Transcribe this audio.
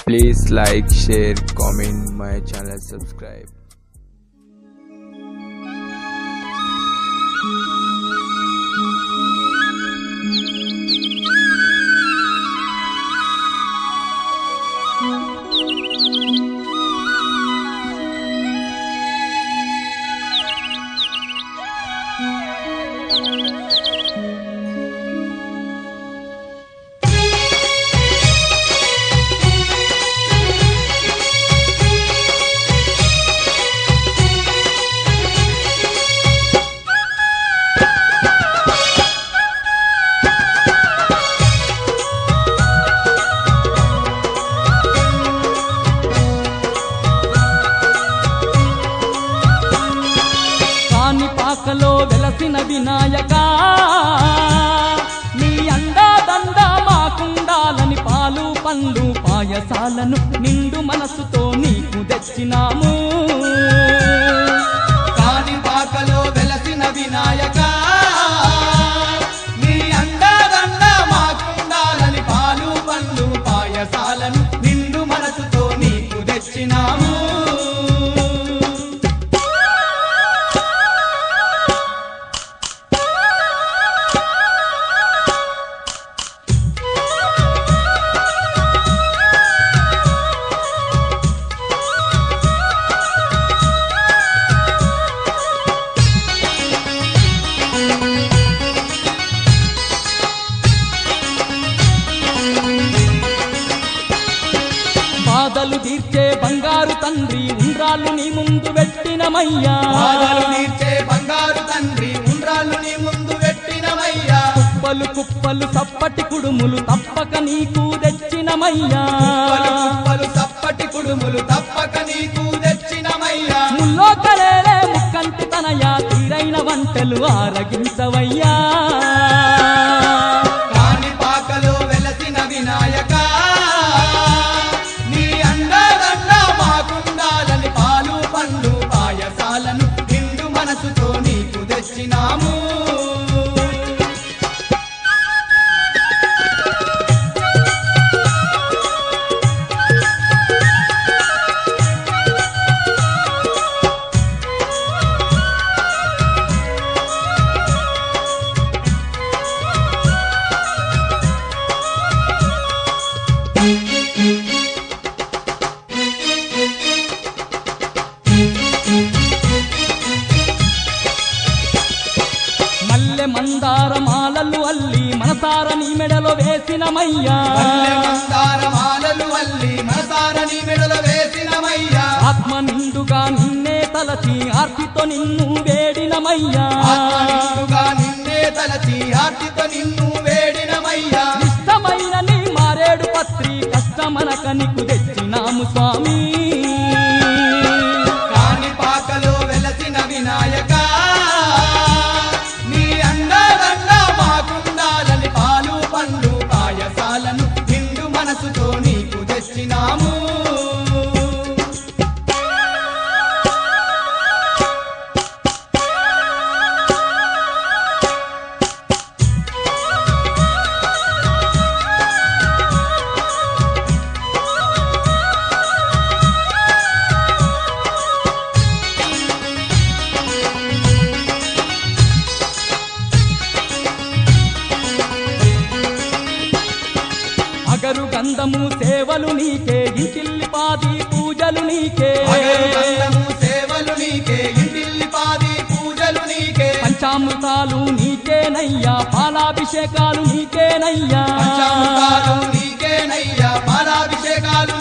Please like, share, comment my channel, subscribe. పాకలో వెలసిన వినాయక నీ అండా దండ మాకుండాలని పాలు పండ్లు పాయసాలను నిండు మనసుతో నీకు తెచ్చినాము. కాని పాకలో వెలసిన వినాయక నీ అండా దండ మాకుండాలని పాలు పండ్లు పాయసాలను నిండు మనసుతో నీకు తెచ్చినాము. బాధలు తీర్చే బంగారు తండ్రి ఉండ్రాళ్ళు నీ ముందు పెట్టినమయ్యా. బాధలు తీర్చే బంగారు తండ్రి ఉండ్రాళ్ళు నీ ముందు పెట్టినమయ్యా. కుప్పలు కుప్పలు సప్పటి కుడుములు తప్పక నీకు తెచ్చినమయ్యా. కుప్పలు సప్పటి కుడుములు తప్పక నీకు తెచ్చినమయ్యా. ముల్లో కలేలే ముక్కంటి తనయా తీరైన వంటలు ఆరగించవయ్యా. కాని పాకలో వెలసిన వినాయక నీ అండా దండ మాకుండాలని పాలు పండ్లు పాయసాలను నిండు మనసుతో నీకు తెచ్చినాము. మల్లె మందార మాలలు అల్లి మనసార నీ మెడలో వేసినమయ్యా. మల్లె మందార మాలలు అల్లి మనసార నీ మెడలో వేసినమయ్యా. ఆత్మ నిండుగా నిన్నే తలచి ఆర్తితో నిన్ను వేడినమయ్యా. ఆత్మ నిండుగా నిన్నే తలచి ఆర్తితో నిన్ను వేడినమయ్యా. ఇష్టమైన నీ మారేడు పత్రి కష్టమనక నీకు తెచ్చినాము స్వామి. కాని పాకలో వెలసిన వినాయక నీ అండా దండ మాకుండాలని పాలు పండ్లు పాయసాలను నిండు మనసుతో నీకు తెచ్చినాము. అగరు గంధము సేవలు నీకే ఇంటిల్లిపాది పూజలు నీకే. అగరు గంధము సేవలు నీకే ఇంటిల్లిపాది పూజలు నీకే. పంచామృతాలు నీకేనయ్యా పాలాభిషేకాలు నీకేనయ్యా. పంచామృతాలు నీకేనయ్యా పాలాభిషేకాలు